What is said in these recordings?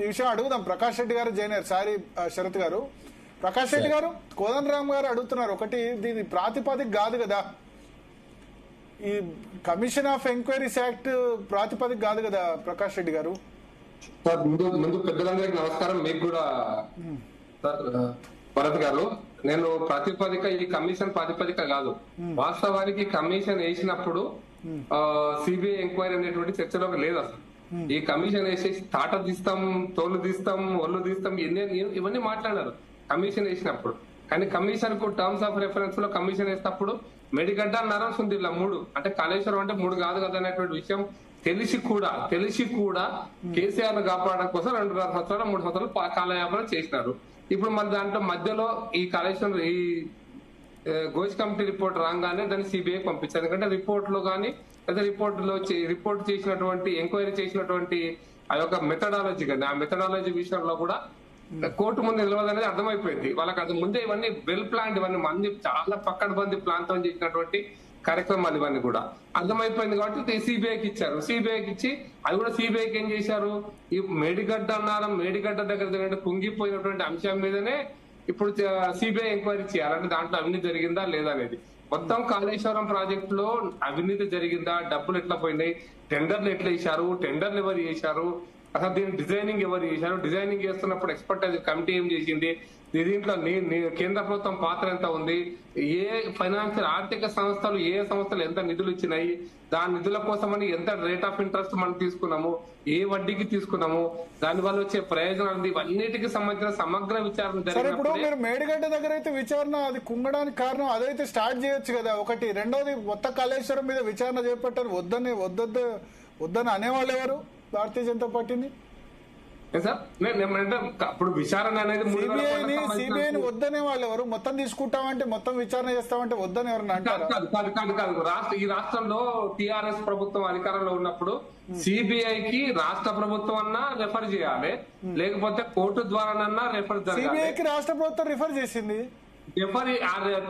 ఈ విషయం అడుగుదాం. ప్రకాష్ రెడ్డి గారు జైనర్ సారీ శరత్ గారు. ప్రకాష్ రెడ్డి గారు, కోదండరామ్ గారు అడుగుతున్నారు, ఒకటి దీని ప్రాతిపదిక కాదు కదా, ఈ కమిషన్ ఆఫ్ ఎంక్వైరీస్ యాక్ట్ ప్రాతిపదిక కాదు కదా ప్రకాష్ రెడ్డి గారు. సార్ ముందు పెద్దలందరికీ నమస్కారం, మీకు కూడా సార్ భరత్ గారు. నేను ప్రాతిపదిక, ఈ కమిషన్ ప్రాతిపదిక కాదు. వాస్తవానికి కమిషన్ వేసినప్పుడు సిబిఐ ఎంక్వైరీ అనేటువంటి చర్చలోకి లేదు అసలు. ఈ కమిషన్ వేసేసి తాట తీస్తాం, తోలు తీస్తాం, ఒళ్ళు తీస్తాం, ఇవన్నీ మాట్లాడారు కమిషన్ వేసినప్పుడు. కానీ కమిషన్ కు టర్మ్స్ ఆఫ్ రెఫరెన్స్ లో కమిషన్ వేసినప్పుడు మేడిగడ్డ, నరసింహుల్లా 3 అంటే కాళేశ్వరం అంటే 3 కాదు కదా అనేటువంటి విషయం తెలిసి కూడా కేసీఆర్ ను కాపాడడం కోసం 2.5 సంవత్సరాలు 3 సంవత్సరాలు కాలయాపన చేసినారు. ఇప్పుడు మన దాంట్లో మధ్యలో ఈ కాళేశ్వరం ఈ గోష్ కమిటీ రిపోర్ట్ రాగానే దాన్ని సిబిఐ పంపించారు. ఎందుకంటే రిపోర్ట్ లో కానీ లేదా రిపోర్ట్ చేసినటువంటి ఎంక్వైరీ చేసినటువంటి ఆ యొక్క మెథడాలజీ కానీ ఆ మెథడాలజీ విషయంలో కూడా కోర్టు ముందు నిలవదనేది అర్థమైపోయింది వాళ్ళకి. అది ముందే ఇవన్నీ వెల్ ప్లాన్, ఇవన్నీ మంది చాలా పక్కడబంది ప్లాన్ తో చేసినటువంటి కార్యక్రమాలు ఇవన్నీ కూడా అర్థమైపోయింది. కాబట్టి సిబిఐకి ఇచ్చారు. సిబిఐకి ఇచ్చి అది కూడా సిబిఐకి ఏం చేశారు, ఈ మేడిగడ్డ అన్నారం, మేడిగడ్డ దగ్గర కుంగిపోయినటువంటి అంశం మీదనే ఇప్పుడు సిబిఐ ఎంక్వైరీ చేయాలంటే దాంట్లో అవినీతి జరిగిందా లేదా అనేది. మొత్తం కాళేశ్వరం ప్రాజెక్ట్ లో అవినీతి జరిగిందా, డబ్బులు ఎట్లా పోయినాయి, టెండర్లు ఎట్లా వేశారు, టెండర్లు ఎవరు చేశారు, అసలు దీని డిజైనింగ్ ఎవరు చేశారు, డిజైనింగ్ చేస్తున్నప్పుడు ఎక్స్పర్టైజ్ కమిటీ ఏం చేసింది, దీంట్లో కేంద్ర ప్రభుత్వం పాత్ర ఎంత ఉంది, ఏ ఫైనాన్షియల్ ఆర్థిక సంస్థలు ఏ సంస్థలు ఎంత నిధులు ఇచ్చినాయి, దాని నిధుల కోసమని ఎంత రేట్ ఆఫ్ ఇంట్రెస్ట్ మనం తీసుకున్నాము, ఏ వడ్డీకి తీసుకున్నాము, దాని వల్ల వచ్చే ప్రయోజనాలు, ఇవన్నిటికి సంబంధించిన సమగ్ర విచారణ జరిగింది. ఇప్పుడు మీరు మేడిగడ్డ దగ్గర అయితే విచారణ అది కుంగడానికి కారణం అదైతే స్టార్ట్ చేయొచ్చు కదా ఒకటి. రెండోది మొత్తం కాళేశ్వరం మీద విచారణ చేపట్టారు, వద్దని అనేవాళ్ళు ఎవరు భారతీయ జనతా పార్టీని? అప్పుడు విచారణ అనేది సిబిఐని వద్దనే వాళ్ళు ఎవరు? మొత్తం తీసుకుంటామంటే మొత్తం విచారణ చేస్తామంటే వద్దని ఎవరన్నా అంటారు? కాదు. ఈ రాష్ట్రంలో టిఆర్ఎస్ ప్రభుత్వం అధికారంలో ఉన్నప్పుడు సిబిఐకి రాష్ట్ర ప్రభుత్వం అన్నా రెఫర్ చేయాలి, లేకపోతే కోర్టు ద్వారానన్నా రెఫర్ చేయాలి. సిబిఐకి రాష్ట్ర ప్రభుత్వం రిఫర్ చేసింది.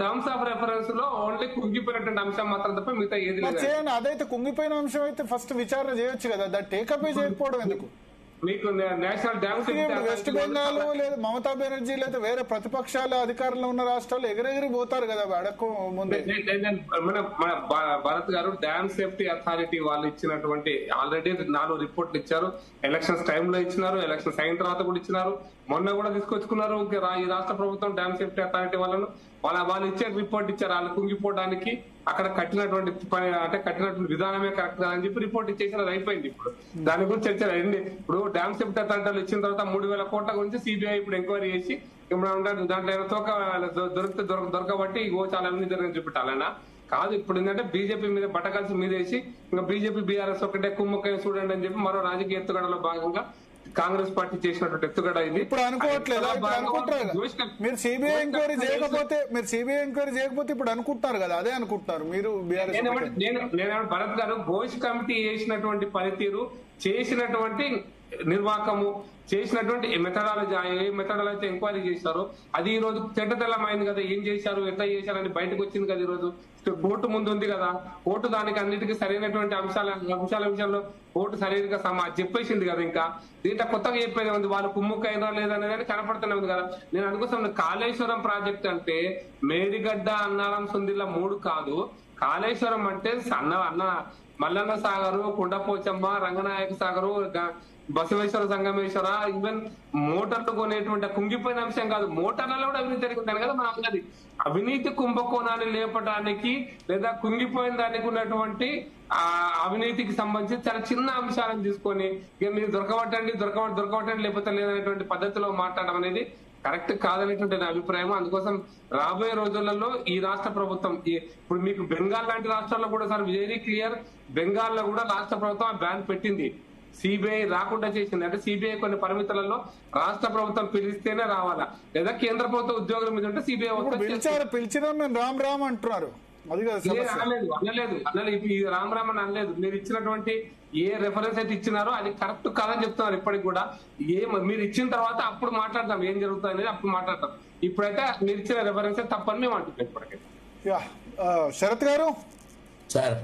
టర్మ్స్ ఆఫ్ రెఫరెన్స్ లో ఓన్లీ కుంగిపోయినటువంటి అంశం మాత్రం తప్ప మిగతా ఏది లేదు. అదైతే కుంగిపోయిన అంశం అయితే ఫస్ట్ విచారణ చేయొచ్చు కదా, దాన్ని టేకప్ చేయకపోవడం ఎందుకు? మీకు నేషనల్ డ్యామ్ వెస్ట్ బెంగాల్ లేదా మమతా బెనర్జీ లేదా వేరే ప్రతిపక్షాల అధికారంలో ఉన్న రాష్ట్రాలు ఎగిరెగిరి పోతారు కదా అడక్కు ముందే. మన భరత్ గారు, డ్యామ్ సేఫ్టీ అథారిటీ వాళ్ళు ఇచ్చినటువంటి ఆల్రెడీ 4 రిపోర్ట్లు ఇచ్చారు. ఎలక్షన్స్ టైంలో ఇచ్చినారు, ఎలక్షన్స్ అయిన తర్వాత కూడా ఇచ్చినారు, మొన్న కూడా తీసుకొచ్చుకున్నారు. ఈ రాష్ట్ర ప్రభుత్వం డ్యామ్ సేఫ్టీ అథారిటీ వాళ్ళను వాళ్ళు ఇచ్చే రిపోర్ట్ ఇచ్చారు. వాళ్ళు కుంగిపోవడానికి అక్కడ కట్టినటువంటి పని అంటే కట్టినటువంటి విధానమే కరెక్ట్ అని చెప్పి రిపోర్ట్ ఇచ్చేసిన అయిపోయింది. ఇప్పుడు దాని గురించి చర్చ అయింది. ఇప్పుడు డ్యామ్ సేఫ్టీ అథారిటీలు ఇచ్చిన తర్వాత 3,000 కోట్ల గురించి సిబిఐ ఇప్పుడు ఎంక్వైరీ చేసి ఇప్పుడు దాంట్లో తోక దొరకబట్టి చాలా అవినీతి జరిగిందని చూపెట్టాలన్నా కాదు. ఇప్పుడు ఏంటంటే బీజేపీ మీద బట్టకల్సి మీద వేసి ఇంకా బీజేపీ బీఆర్ఎస్ ఒకటే కుమ్మక్కని చూడండి అని చెప్పి మరో రాజకీయ ఎత్తుగడలో భాగంగా కాంగ్రెస్ పార్టీ చేసినటువంటి ఎత్తుగడ ఇది. ఇప్పుడు అనుకోవట్లేదు, మీరు సిబిఐ ఎంక్వైరీ చేయకపోతే ఇప్పుడు అనుకుంటున్నారు కదా, అదే అనుకుంటున్నారు మీరు. నేను భరత్ గారు, ఘోష్ కమిటీ చేసినటువంటి పనితీరు, చేసినటువంటి నిర్వాహకము, చేసినటువంటి మెథడాలజీ, ఏ మెథడాలజీ ఎంక్వైరీ చేశారు అది ఈ రోజు చెడ్డతెల్లమైంది కదా. ఏం చేశారు, ఎట్లా చేశారని బయటకు వచ్చింది కదా. ఈ రోజు కోర్టు ముందు ఉంది కదా. కోర్టు దానికి అన్నిటికీ సరైనటువంటి అంశాల విషయంలో కోర్టు సరైనగా చెప్పేసింది కదా. ఇంకా దీంట్లో కొత్తగా చెప్పేది ఉంది, వాళ్ళు కుమ్ముకైనా లేదనేది కనపడుతూనే ఉంది కదా. నేను అనుకుంటున్నాను కాళేశ్వరం ప్రాజెక్ట్ అంటే మేడిగడ్డ, అన్నారం, సుందిల్ల 3 కాదు. కాళేశ్వరం అంటే అన్న మల్లన్న సాగరు, కుండపోచమ్మ, రంగనాయక సాగరు, బసవేశ్వర, సంగమేశ్వర, ఈవెన్ మోటార్లు కొనేటువంటి కుంగిపోయిన అంశం కాదు. మోటార్లలో కూడా అవినీతి జరిగిందని కదా మనం అన్నది. అవినీతి కుంభకోణాన్ని లేపడానికి లేదా కుంగిపోయిన దానికి ఉన్నటువంటి అవినీతికి సంబంధించి చాలా చిన్న అంశాలను తీసుకొని ఇక మీరు దొరకబట్టండి లేకపోతే లేదనేటువంటి పద్ధతిలో మాట్లాడడం అనేది కరెక్ట్ కాదనేటువంటి నా అభిప్రాయం. అందుకోసం రాబోయే రోజులలో ఈ రాష్ట్ర ప్రభుత్వం, ఇప్పుడు మీకు బెంగాల్ లాంటి రాష్ట్రాల్లో కూడా సార్ వెరీ క్లియర్, బెంగాల్లో కూడా రాష్ట్ర ప్రభుత్వం బ్యాన్ పెట్టింది, సిబిఐ రాకుండా చేసింది. అంటే సిబిఐ కొన్ని పరిమితులలో రాష్ట్ర ప్రభుత్వం పిలిస్తేనే రావాలా, లేదా కేంద్ర ప్రభుత్వ ఉద్యోగుల మీద ఉంటే సిబిఐ పిలిచినా మేము రామ్ అంటున్నారు. అనలేదు ఈ రామ్ అని అనలేదు. మీరు ఇచ్చినటువంటి ఏ రెఫరెన్స్ అయితే ఇచ్చినారో అది కరెక్ట్ కాదని చెప్తున్నారు. ఇప్పటికి కూడా మీరు ఇచ్చిన తర్వాత అప్పుడు మాట్లాడదాం ఏం జరుగుతుంది అనేది, అప్పుడు మాట్లాడతాం. ఇప్పుడైతే మీరు ఇచ్చిన రెఫరెన్స్ తప్పని మేము అంటున్నాం. ఇప్పటికైతే శరత్ గారు సార్